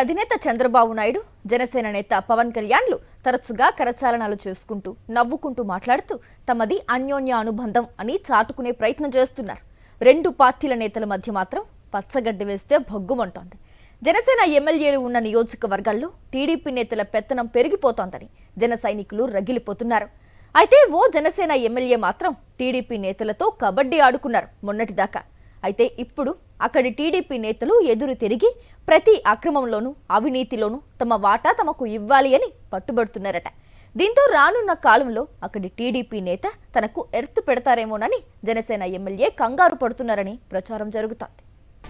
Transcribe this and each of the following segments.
అధినేత చంద్రబాబు నాయుడు, జనసేన నేత పవన్ కళ్యాణ్లు తరచుగా కరచాలనాలు చేసుకుంటూ నవ్వుకుంటూ మాట్లాడుతూ తమది అన్యోన్య అనుబంధం అని చాటుకునే ప్రయత్నం చేస్తున్నారు. రెండు పార్టీల నేతల మధ్య మాత్రం పచ్చగడ్డి వేస్తే భగ్గుమంటోంది. జనసేన ఎమ్మెల్యేలు ఉన్న నియోజకవర్గాల్లో టీడీపీ నేతల పెత్తనం పెరిగిపోతోందని జన సైనికులు రగిలిపోతున్నారు. అయితే ఓ జనసేన ఎమ్మెల్యే మాత్రం టీడీపీ నేతలతో కబడ్డీ ఆడుకున్నారు మొన్నటిదాకా. అయితే ఇప్పుడు అక్కడి టీడీపీ నేతలు ఎదురు తిరిగి ప్రతి అక్రమంలోనూ అవినీతిలోనూ తమ వాటా తమకు ఇవ్వాలి అని పట్టుబడుతున్నారట. దీంతో రానున్న కాలంలో అక్కడి టీడీపీ నేత తనకు ఎర్త్ పెడతారేమోనని జనసేన ఎమ్మెల్యే కంగారు పడుతున్నారని ప్రచారం జరుగుతోంది.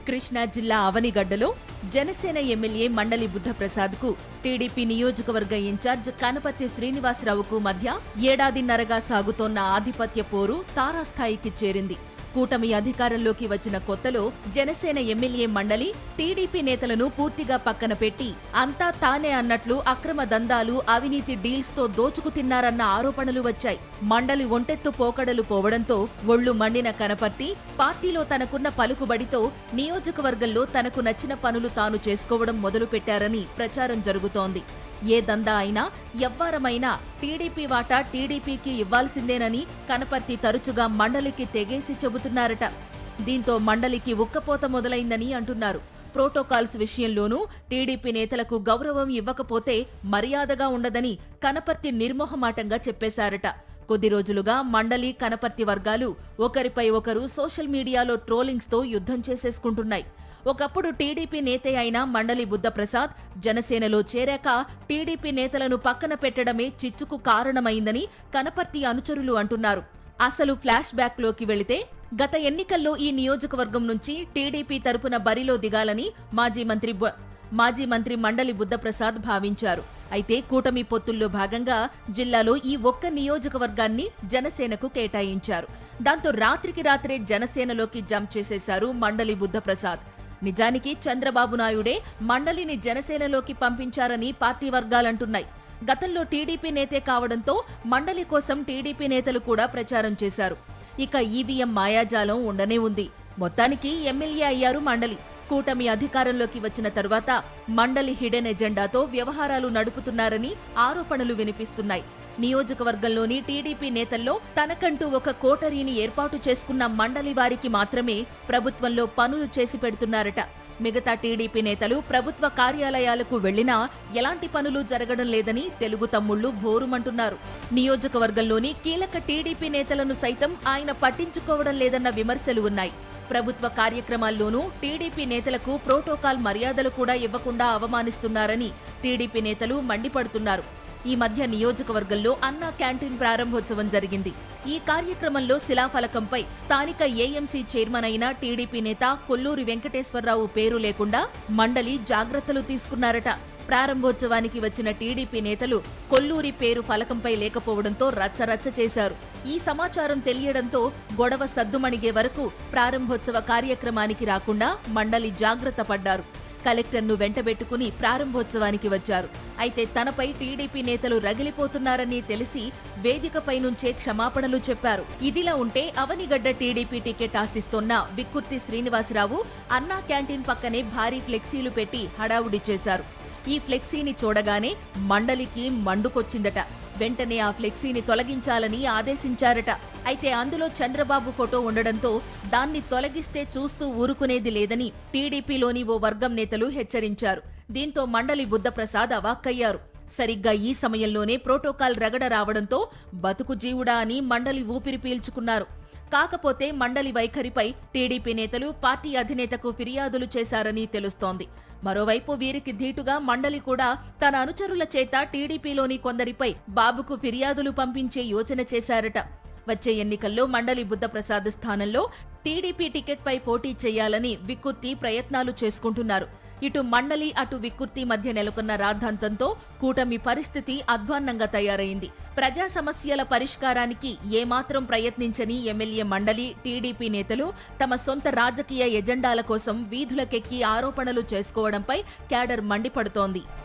కృష్ణా జిల్లా అవనిగడ్డలో జనసేన ఎమ్మెల్యే మండలి బుద్ధప్రసాద్కు టీడీపీ నియోజకవర్గ ఇన్ఛార్జ్ కనపర్తి శ్రీనివాసరావుకు మధ్య ఏడాదిన్నరగా సాగుతోన్న ఆధిపత్య పోరు తారాస్థాయికి చేరింది. కూటమి అధికారంలోకి వచ్చిన కొత్తలో జనసేన ఎమ్మెల్యే మండలి టీడీపీ నేతలను పూర్తిగా పక్కన పెట్టి అంతా తానే అన్నట్లు అక్రమ దందాలు, అవినీతి డీల్స్ తో దోచుకు తిన్నారన్న ఆరోపణలు వచ్చాయి. మండలి ఒంటెత్తు పోకడలు పోవడంతో ఒళ్లు మండిన కనపర్తి పార్టీలో తనకున్న పలుకుబడితో నియోజకవర్గంలో తనకు నచ్చిన పనులు తాను చేసుకోవడం మొదలుపెట్టారని ప్రచారం జరుగుతోంది. ఏ దందా అయినా ఎవ్వారమైనా టీడీపీ వాటా టీడీపీకి ఇవ్వాల్సిందేనని కనపర్తి తరచుగా మండలికి తెగేసి చెబుతున్నారట. దీంతో మండలికి ఉక్కపోత మొదలైందని అంటున్నారు. ప్రోటోకాల్స్ విషయంలోనూ టీడీపీ నేతలకు గౌరవం ఇవ్వకపోతే మర్యాదగా ఉండదని కనపర్తి నిర్మోహమాటంగా చెప్పేశారట. కొద్ది రోజులుగా మండలి, కనపర్తి వర్గాలు ఒకరిపై ఒకరు సోషల్ మీడియాలో ట్రోలింగ్స్ తో యుద్ధం చేసేసుకుంటున్నాయి. ఒకప్పుడు టీడీపీ నేతే అయిన మండలి బుద్ధప్రసాద్ జనసేనలో చేరాక టీడీపీ నేతలను పక్కన పెట్టడమే చిచ్చుకు కారణమైందని కనపర్తి అనుచరులు అంటున్నారు. అసలు ఫ్లాష్ బ్యాక్ లోకి వెళితే గత ఎన్నికల్లో ఈ నియోజకవర్గం నుంచి టీడీపీ తరపున బరిలో దిగాలని మాజీ మంత్రి మండలి బుద్ధప్రసాద్ భావించారు. అయితే కూటమి పొత్తుల్లో భాగంగా జిల్లాలో ఈ ఒక్క నియోజకవర్గాన్ని జనసేనకు కేటాయించారు. దాంతో రాత్రికి రాత్రే జనసేనలోకి జంప్ చేసేశారు మండలి బుద్ధప్రసాద్. నిజానికి చంద్రబాబు నాయుడే మండలిని జనసేనలోకి పంపించారని పార్టీ వర్గాలంటున్నాయి. గతంలో టీడీపీ నేతే కావడంతో మండలి కోసం టీడీపీ నేతలు కూడా ప్రచారం చేశారు. ఇక ఈవీఎం మాయాజాలం ఉండనే ఉంది. మొత్తానికి ఎమ్మెల్యే అయ్యారు మండలి. కూటమి అధికారంలోకి వచ్చిన తరువాత మండలి హిడెన్ ఎజెండాతో వ్యవహారాలు నడుపుతున్నారని ఆరోపణలు వినిపిస్తున్నాయి. నియోజకవర్గంలోని టీడీపీ నేతల్లో తనకంటూ ఒక కోటరీని ఏర్పాటు చేసుకున్న మండలి వారికి మాత్రమే ప్రభుత్వంలో పనులు చేసి పెడుతున్నారట. మిగతా టీడీపీ నేతలు ప్రభుత్వ కార్యాలయాలకు వెళ్లినా ఎలాంటి పనులు జరగడం లేదని తెలుగు తమ్ముళ్లు భోరుమంటున్నారు. నియోజకవర్గంలోని కీలక టీడీపీ నేతలను సైతం ఆయన పట్టించుకోవడం లేదన్న విమర్శలు ఉన్నాయి. ప్రభుత్వ కార్యక్రమాల్లోనూ టీడీపీ నేతలకు ప్రోటోకాల్ మర్యాదలు కూడా ఇవ్వకుండా అవమానిస్తున్నారని టీడీపీ నేతలు మండిపడుతున్నారు. ఈ మధ్య నియోజకవర్గంలో అన్నా క్యాంటీన్ ప్రారంభోత్సవం జరిగింది. ఈ కార్యక్రమంలో శిలాఫలకంపై స్థానిక ఏఎంసీ చైర్మన్ అయిన టీడీపీ నేత కొల్లూరి వెంకటేశ్వరరావు పేరు లేకుండా మండలి జాగ్రత్తలు తీసుకున్నారట. ప్రారంభోత్సవానికి వచ్చిన టీడీపీ నేతలు కొల్లూరి పేరు ఫలకంపై లేకపోవడంతో రచ్చరచ్చ చేశారు. ఈ సమాచారం తెలియడంతో గొడవ సద్దుమణిగే వరకు ప్రారంభోత్సవ కార్యక్రమానికి రాకుండా మండలి జాగ్రత్త పడ్డారు. కలెక్టర్ను వెంటబెట్టుకుని ప్రారంభోత్సవానికి వచ్చారు. అయితే తనపై టీడీపీ నేతలు రగిలిపోతున్నారని తెలిసి వేదికపై నుంచే క్షమాపణలు చెప్పారు. ఇదిలా ఉంటే అవనిగడ్డ టీడీపీ టికెట్ ఆశిస్తోన్న విక్కుర్తి శ్రీనివాసరావు అన్నా క్యాంటీన్ పక్కనే భారీ ఫ్లెక్సీలు పెట్టి హడావుడి చేశారు. ఈ ఫ్లెక్సీని చూడగానే మండలికి మండుకొచ్చిందట. వెంటనే ఆ ఫ్లెక్సీని తొలగించాలని ఆదేశించారట. అయితే అందులో చంద్రబాబు ఫోటో ఉండడంతో దాన్ని తొలగిస్తే చూస్తూ ఊరుకునేది లేదని టీడీపీలోని ఓ వర్గం నేతలు హెచ్చరించారు. దీంతో మండలి బుద్ధప్రసాద్ అవాక్కయ్యారు. సరిగ్గా ఈ సమయంలోనే ప్రోటోకాల్ రగడ రావడంతో బతుకు జీవుడా అని మండలి ఊపిరి పీల్చుకున్నారు. కాకపోతే మండలి వైఖరిపై టీడీపీ నేతలు పార్టీ అధినేతకు ఫిర్యాదులు చేశారని తెలుస్తోంది. మరోవైపు వీరికి ధీటుగా మండలి కూడా తన అనుచరుల చేత టీడీపీలోని కొందరిపై బాబుకు ఫిర్యాదులు పంపించే యోచన చేశారట. వచ్చే ఎన్నికల్లో మండలి బుద్ధప్రసాద్ స్థానంలో టీడీపీ టికెట్పై పోటీ చేయాలని విక్కుర్తి ప్రయత్నాలు చేసుకుంటున్నారు. ఇటు మండలి అటు విక్కుర్తి మధ్య నెలకొన్న రాద్ధాంతంతో కూటమి పరిస్థితి అధ్వాన్నంగా తయారైంది. ప్రజా సమస్యల పరిష్కారానికి ఏమాత్రం ప్రయత్నించని ఎమ్మెల్యే మండలి, టీడీపీ నేతలు తమ సొంత రాజకీయ ఎజెండాల కోసం వీధులకెక్కి ఆరోపణలు చేసుకోవడంపై క్యాడర్ మండిపడుతోంది.